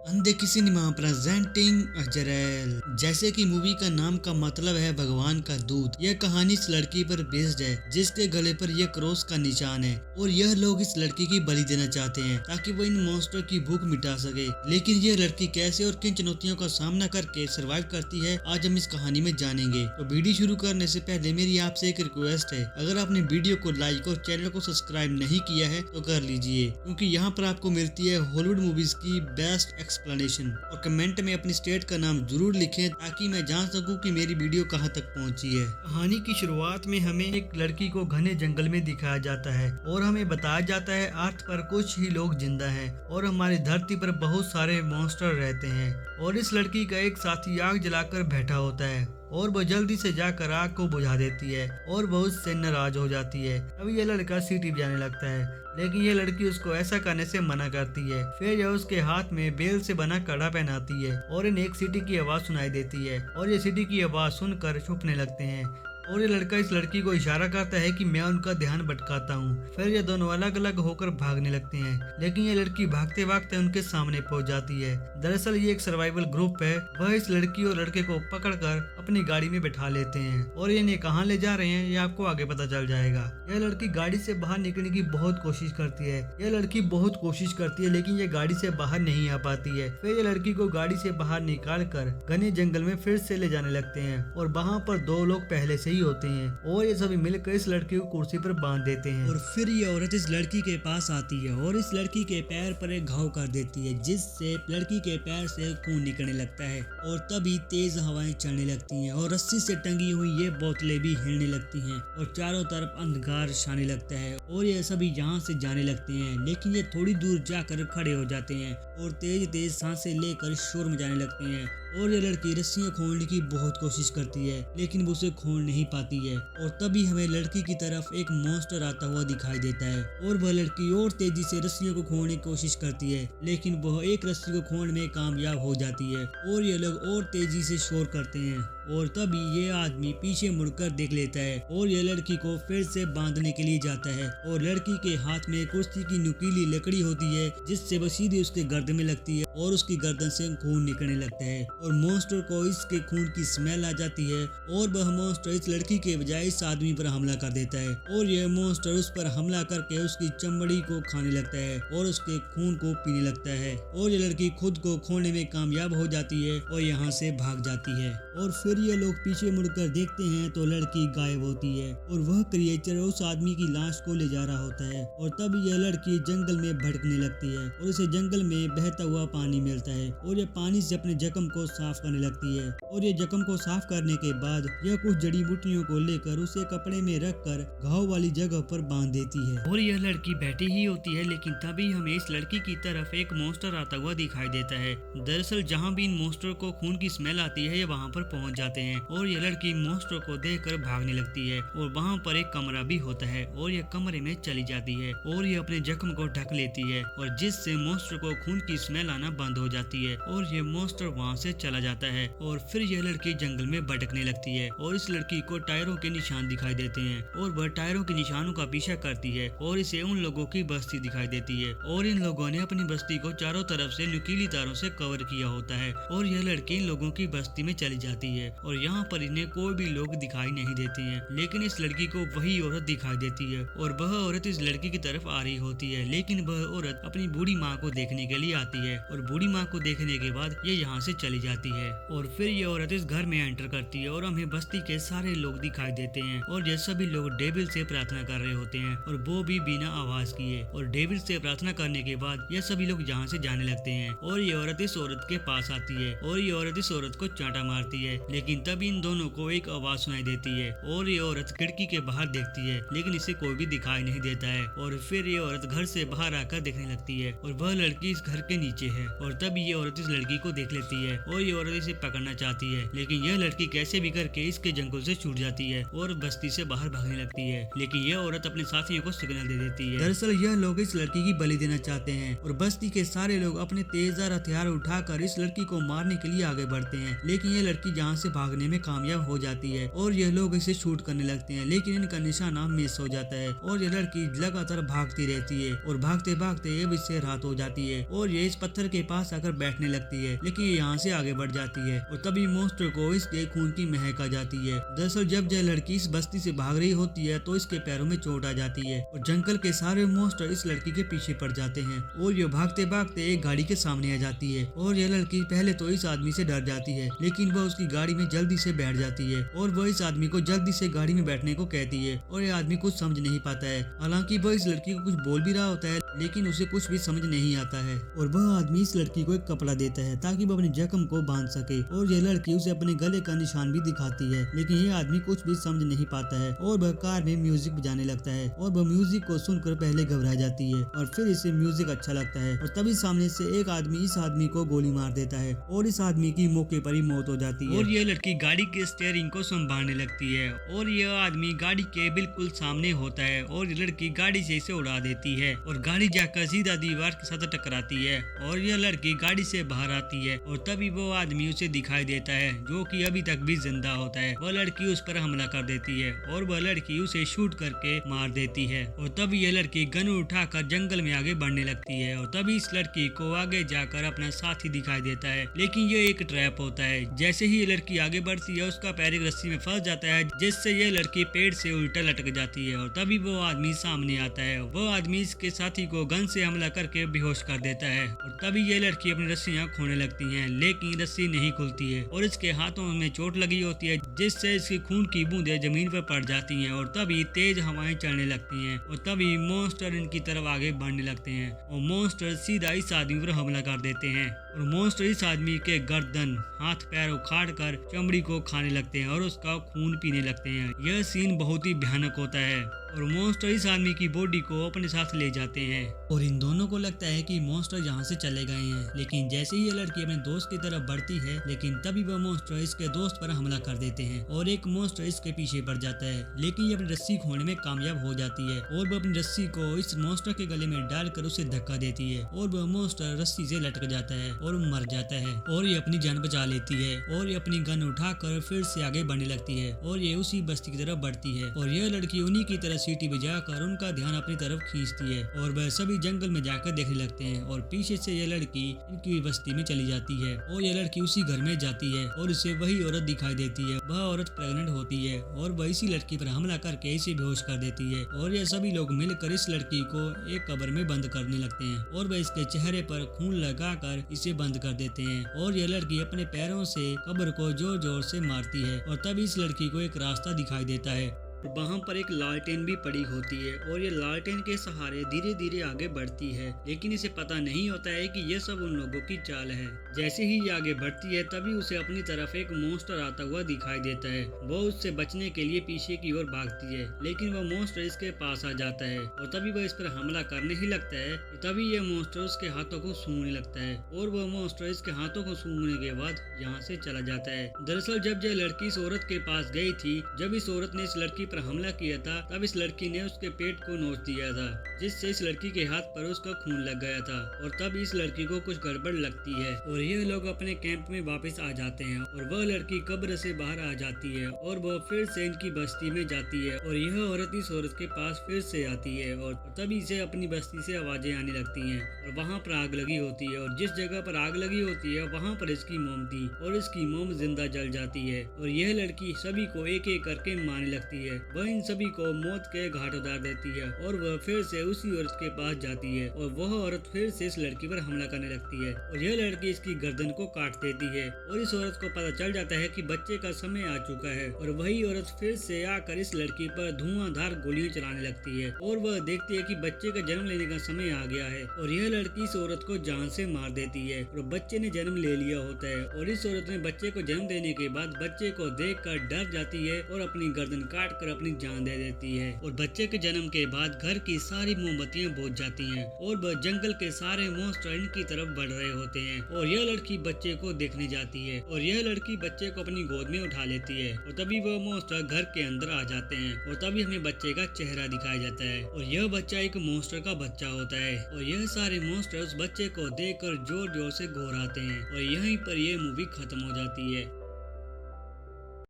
अंधे cinema presenting अजरेल। जैसे कि मूवी का नाम का मतलब है भगवान का दूत। यह कहानी इस लड़की पर बेस्ड है जिसके गले पर यह क्रॉस का निशान है और यह लोग इस लड़की की बलि देना चाहते हैं ताकि वो इन मॉन्स्टर की भूख मिटा सके। लेकिन यह लड़की कैसे और किन चुनौतियों का सामना करके सरवाइव करती है, आज हम इस कहानी में जानेंगे। तो वीडियो शुरू करने से पहले मेरी आपसे एक रिक्वेस्ट है, अगर आपने वीडियो को लाइक और चैनल को सब्सक्राइब नहीं किया है तो कर लीजिए, क्योंकि यहाँ पर आपको मिलती है हॉलीवुड मूवीज की बेस्ट एक्सप्लेनेशन। और कमेंट में अपनी स्टेट का नाम जरूर लिखें ताकि मैं जान सकूं कि मेरी वीडियो कहां तक पहुंची है। कहानी की शुरुआत में हमें एक लड़की को घने जंगल में दिखाया जाता है और हमें बताया जाता है अर्थ पर कुछ ही लोग जिंदा हैं और हमारी धरती पर बहुत सारे मॉन्स्टर रहते हैं। और इस लड़की का एक साथी आग जलाकर बैठा होता है और वो जल्दी से जाकर आग को बुझा देती है और वो उससे नाराज हो जाती है। तभी यह लड़का सीटी बजाने लगता है, लेकिन ये लड़की उसको ऐसा करने से मना करती है। फिर यह उसके हाथ में बेल से बना कड़ा पहनाती है और इन्हें एक सीटी की आवाज सुनाई देती है और ये सीटी की आवाज सुनकर छुपने लगते हैं। और ये लड़का इस लड़की को इशारा करता है कि मैं उनका ध्यान भटकाता हूँ। फिर ये दोनों अलग अलग होकर भागने लगते हैं, लेकिन ये लड़की भागते भागते उनके सामने पहुंच जाती है। दरअसल ये एक सर्वाइवल ग्रुप है। वह इस लड़की और लड़के को पकड़कर अपनी गाड़ी में बैठा लेते हैं और ये इन्हें कहाँ ले जा रहे हैं ये आपको आगे पता चल जाएगा। यह लड़की गाड़ी से बाहर निकलने की बहुत कोशिश करती है। यह लड़की बहुत कोशिश करती है लेकिन ये गाड़ी से बाहर नहीं आ पाती है। फिर ये लड़की को गाड़ी से बाहर निकाल कर घने जंगल में फिर से ले जाने लगते हैं और वहाँ पर दो लोग पहले से ही होते हैं और ये सभी मिलकर इस लड़की को कुर्सी पर बांध देते हैं। और फिर ये औरत इस लड़की के पास आती है और इस लड़की के पैर पर एक घाव कर देती है जिससे लड़की के पैर से खून निकलने लगता है। और तभी तेज हवाएं चलने लगती हैं और रस्सी से टंगी हुई ये बोतलें भी हिलने लगती हैं और चारों तरफ अंधकार छाने लगता है और ये सभी यहाँ से जाने लगते हैं। लेकिन ये थोड़ी दूर जाकर खड़े हो जाते हैं और तेज तेज सांसें लेकर शोर मचाने लगते हैं। और ये लड़की रस्सियां खोलने की बहुत कोशिश करती है लेकिन वो उसे खोल नहीं पाती है। और तभी हमें लड़की की तरफ एक मॉन्स्टर आता हुआ दिखाई देता है और वह लड़की और तेजी से रस्सियों को खोलने की कोशिश करती है, लेकिन वह एक रस्सी को खोलने में कामयाब हो जाती है और ये लोग और तेजी से शोर करते हैं। और तभी ये आदमी पीछे मुड़कर देख लेता है और ये लड़की को फिर से बांधने के लिए जाता है और लड़की के हाथ में कुर्सी की नुकीली लकड़ी होती है जिससे वो सीधे उसके गर्दन में लगती है और उसकी गर्दन से खून निकलने लगता है और मॉन्स्टर को इसके खून की स्मेल आ जाती है और वह मॉन्स्टर इस लड़की के बजाय इस आदमी पर हमला कर देता है और यह मॉन्स्टर उस पर हमला करके उसकी चमड़ी को खाने लगता है और उसके खून को पीने लगता है। और ये लड़की खुद को खोने में कामयाब हो जाती है और यहाँ से भाग जाती है। और फिर ये लोग पीछे मुड़कर देखते हैं तो लड़की गायब होती है और वह क्रिएचर उस आदमी की लाश को ले जा रहा होता है। और तब यह लड़की जंगल में भटकने लगती है और इसे जंगल में बहता हुआ पानी मिलता है और यह पानी से अपने जख्म को साफ करने लगती है। और ये जख्म को साफ करने के बाद यह कुछ जड़ी बूटियों को लेकर उसे कपड़े में रखकर घाव वाली जगह पर बांध देती है। और यह लड़की बैठी ही होती है, लेकिन तभी हमें इस लड़की की तरफ एक मॉन्स्टर आता हुआ दिखाई देता है। दरअसल जहाँ भी इन मॉन्स्टर को खून की स्मेल आती है ये वहाँ पर पहुँच जाते हैं और ये लड़की मॉन्स्टर को देखकर भागने लगती है। और वहाँ पर एक कमरा भी होता है और ये कमरे में चली जाती है और ये अपने जख्म को ढक लेती है और जिससे मॉन्स्टर को खून की स्मेल आना बंद हो जाती है और ये मॉन्स्टर वहाँ से चला जाता है। और फिर यह लड़की जंगल में भटकने लगती है और इस लड़की को टायरों के निशान दिखाई देते हैं और वह टायरों के निशानों का पीछा करती है और इसे उन लोगों की बस्ती दिखाई देती है और इन लोगों ने अपनी बस्ती को चारों तरफ से नुकीली तारों से कवर किया होता है। और यह लड़की इन लोगों की बस्ती में चली जाती है और यहाँ पर इन्हें कोई भी लोग दिखाई नहीं देते हैं, लेकिन इस लड़की को वही औरत दिखाई देती है और वह औरत इस लड़की की तरफ आ रही होती है। लेकिन वह औरत अपनी बूढ़ी माँ को देखने के लिए आती है और बूढ़ी माँ को देखने के बाद ये यहाँ से चली जाती है। और फिर ये औरत इस घर में एंटर करती है और हमें बस्ती के सारे लोग दिखाई देते हैं और ये सभी लोग डेविल से प्रार्थना कर रहे होते हैं और वो भी बिना आवाज किए। और डेविल से प्रार्थना करने के बाद ये सभी लोग यहाँ से जाने लगते हैं और ये औरत इस औरत के पास आती है और ये औरत इस औरत को चांटा मारती है। लेकिन तब इन दोनों को एक आवाज सुनाई देती है और ये औरत खिड़की के बाहर देखती है, लेकिन इसे कोई भी दिखाई नहीं देता है। और फिर ये औरत घर से बाहर आकर देखने लगती है और वह लड़की इस घर के नीचे है। और तब ये औरत इस लड़की को देख लेती है और ये औरत इसे पकड़ना चाहती है, लेकिन यह लड़की कैसे भी करके इसके जंगल से छूट जाती है और बस्ती से बाहर भागने लगती है। लेकिन यह औरत अपने साथियों को सिग्नल दे देती है। दरअसल यह लोग इस लड़की की बलि देना चाहते हैं और बस्ती के सारे लोग अपने तेजदार हथियार उठाकर इस लड़की को मारने के लिए आगे बढ़ते हैं। लेकिन ये लड़की जहाँ से भागने में कामयाब हो जाती है और ये लोग इसे शूट करने लगते हैं, लेकिन इनका निशाना मिस हो जाता है और ये लड़की लगातार भागती रहती है और भागते भागते अब इससे रात हो जाती है और ये इस पत्थर के पास आकर बैठने लगती है, लेकिन ये यहाँ से आगे बढ़ जाती है और तभी मॉन्स्टर को इसके खून की महक आ जाती है। दरअसल जब यह लड़की इस बस्ती से भाग रही होती है तो इसके पैरों में चोट आ जाती है और जंगल के सारे मॉन्स्टर इस लड़की के पीछे पड़ जाते हैं और ये भागते भागते एक गाड़ी के सामने आ जाती है और यह लड़की पहले तो इस आदमी से डर जाती है, लेकिन वह उसकी गाड़ी में जल्दी से बैठ जाती है और वह इस आदमी को जल्दी से गाड़ी में बैठने को कहती है और यह आदमी कुछ समझ नहीं पाता है। हालांकि वह इस लड़की को कुछ बोल भी रहा होता है, लेकिन उसे कुछ भी समझ नहीं आता है और वह आदमी इस लड़की को एक कपड़ा देता है ताकि वह अपने जख्म को बांध सके और यह लड़की उसे अपने गले का निशान भी दिखाती है, लेकिन यह आदमी कुछ भी समझ नहीं पाता है और वह कार में म्यूजिक बजाने लगता है और वह म्यूजिक को सुनकर पहले घबरा जाती है और फिर इसे म्यूजिक अच्छा लगता है और तभी सामने से एक आदमी इस आदमी को गोली मार देता है और इस आदमी की मौके पर ही मौत हो जाती है और यह लड़की गाड़ी के स्टीयरिंग को संभालने लगती है और यह आदमी गाड़ी के बिल्कुल सामने होता है और ये लड़की गाड़ी से इसे उड़ा देती है और गाड़ी जाकर सीधा दीवार के साथ टकराती है और यह लड़की गाड़ी से बाहर आती है और तभी वो आदमी उसे दिखाई देता है जो कि अभी तक भी जिंदा होता है। वह लड़की उस पर हमला कर देती है और वह लड़की उसे शूट करके मार देती है और तभी यह लड़की गन उठाकर जंगल में आगे बढ़ने लगती है और तभी इस लड़की को आगे जाकर अपना साथी दिखाई देता है, लेकिन ये एक ट्रैप होता है। जैसे ही ये लड़की आगे बढ़ती है उसका पैर एक रस्सी में फंस जाता है जिससे ये लड़की पेड़ से उल्टा लटक जाती है और तभी वो आदमी सामने आता है। वो आदमी इसके साथी को गन से हमला करके बेहोश कर देता है और तभी ये लड़की अपनी रस्सियां खोने लगती है, लेकिन रस्सी नहीं खुलती है और इसके हाथों में चोट लगी होती है जिससे इसकी खून की बूंदें जमीन पर पड़ जाती हैं और तभी तेज हवाएं चलने लगती हैं और तभी मॉन्स्टर इनकी तरफ आगे बढ़ने लगते हैं और मॉन्स्टर सीधा इस आदमी पर हमला कर देते हैं और मॉन्स्टर इस आदमी के गर्दन हाथ पैर उखाड़ कर चमड़ी को खाने लगते हैं और उसका खून पीने लगते हैं। यह सीन बहुत ही भयानक होता है और मॉन्स्टर इस आदमी की बॉडी को अपने साथ ले जाते हैं और इन दोनों को लगता है कि मॉन्स्टर यहाँ से चले गए हैं, लेकिन जैसे ही ये लड़की अपने दोस्त की तरफ बढ़ती है लेकिन तभी वह मॉन्स्टर इसके दोस्त पर हमला कर देते हैं और एक मॉन्स्टर इसके पीछे पड़ जाता है, लेकिन ये अपनी रस्सी खोने में कामयाब हो जाती है और वह अपनी रस्सी को इस मॉन्स्टर के गले में डालकर उसे धक्का देती है और वह मॉन्स्टर रस्सी से लटक जाता है और मर जाता है और ये अपनी जान बचा लेती है और ये अपनी गन उठाकर फिर से आगे बढ़ने लगती है और ये उसी बस्ती की तरफ बढ़ती है और यह लड़की उन्हीं की तरह सीटी बजाकर उनका ध्यान अपनी तरफ खींचती है और वह सभी जंगल में जाकर देखने लगते हैं और पीछे से यह लड़की इनकी बस्ती में चली जाती है और यह लड़की उसी घर में जाती है और इसे वही औरत दिखाई देती है। वह औरत प्रेग्नेंट होती है और वह इसी लड़की पर हमला करके इसे बेहोश कर देती है और यह सभी लोग मिलकर इस लड़की को एक कब्र में बंद करने लगते हैं और वह इसके चेहरे पर खून लगाकर इसे बंद कर देते हैं और यह लड़की अपने पैरों से कब्र को जोर जोर से मारती है और तभी इस लड़की को एक रास्ता दिखाई देता है। वहाँ पर एक लालटेन भी पड़ी होती है और ये लालटेन के सहारे धीरे धीरे आगे बढ़ती है, लेकिन इसे पता नहीं होता है कि ये सब उन लोगों की चाल है। जैसे ही ये आगे बढ़ती है तभी उसे अपनी तरफ एक मॉन्स्टर आता हुआ दिखाई देता है। वो उससे बचने के लिए पीछे की ओर भागती है, लेकिन वह मॉन्स्टर इसके पास आ जाता है और तभी वह इस पर हमला करने ही लगता है। तभी यह मॉन्स्टर उसके हाथों को सूंघने लगता है और वह मॉन्स्टर इसके हाथों को सूंघने के बाद यहाँ से चला जाता है। दरअसल जब यह लड़की इस औरत के पास गई थी, जब इस औरत ने इस लड़की पर हमला किया था, तब इस लड़की ने उसके पेट को नोच दिया था, जिससे इस लड़की के हाथ पर उसका खून लग गया था और तब इस लड़की को कुछ गड़बड़ लगती है और ये लोग अपने कैंप में वापस आ जाते हैं और वह लड़की कब्र से बाहर आ जाती है और वह फिर से इनकी बस्ती में जाती है और यह औरत इस औरत के पास फिर से आती है और तभी से अपनी बस्ती से आवाजें आने लगती हैं और वहाँ पर आग लगी होती है और जिस जगह पर आग लगी होती है वहाँ पर इसकी मोम थी और इसकी मोम जिंदा जल जाती है और यह लड़की सभी को एक एक करके मारने लगती है। वह इन सभी को मौत के घाट उतार देती है और वह फिर से उसी औरत के पास जाती है और वह औरत फिर से इस लड़की पर हमला करने लगती है और यह लड़की इसकी गर्दन को काट देती है और इस औरत को पता चल जाता है कि बच्चे का समय आ चुका है और वही औरत फिर से आकर इस लड़की पर धुआंधार गोलियां चलाने लगती है और वह देखती है कि बच्चे का जन्म लेने का समय आ गया है और यह लड़की इस औरत को जान से मार देती है और बच्चे ने जन्म ले लिया होता है और इस औरत ने बच्चे को जन्म देने के बाद बच्चे को देखकर डर जाती है और अपनी गर्दन काट कर अपनी जान दे देती है और बच्चे के जन्म के बाद घर की सारी मोमबत्तियां बुझ जाती हैं और वह जंगल के सारे मॉन्स्टर इनकी तरफ बढ़ रहे होते हैं और यह लड़की बच्चे को देखने जाती है और यह लड़की बच्चे को अपनी गोद में उठा लेती है और तभी वह मॉन्स्टर घर के अंदर आ जाते हैं और तभी हमें बच्चे का चेहरा दिखाया जाता है और यह बच्चा एक मॉन्स्टर का बच्चा होता है और यह सारे मॉन्स्टर उस बच्चे को देखकर जोर जोर से घोराते हैं और यहीं पर यह मूवी खत्म हो जाती है।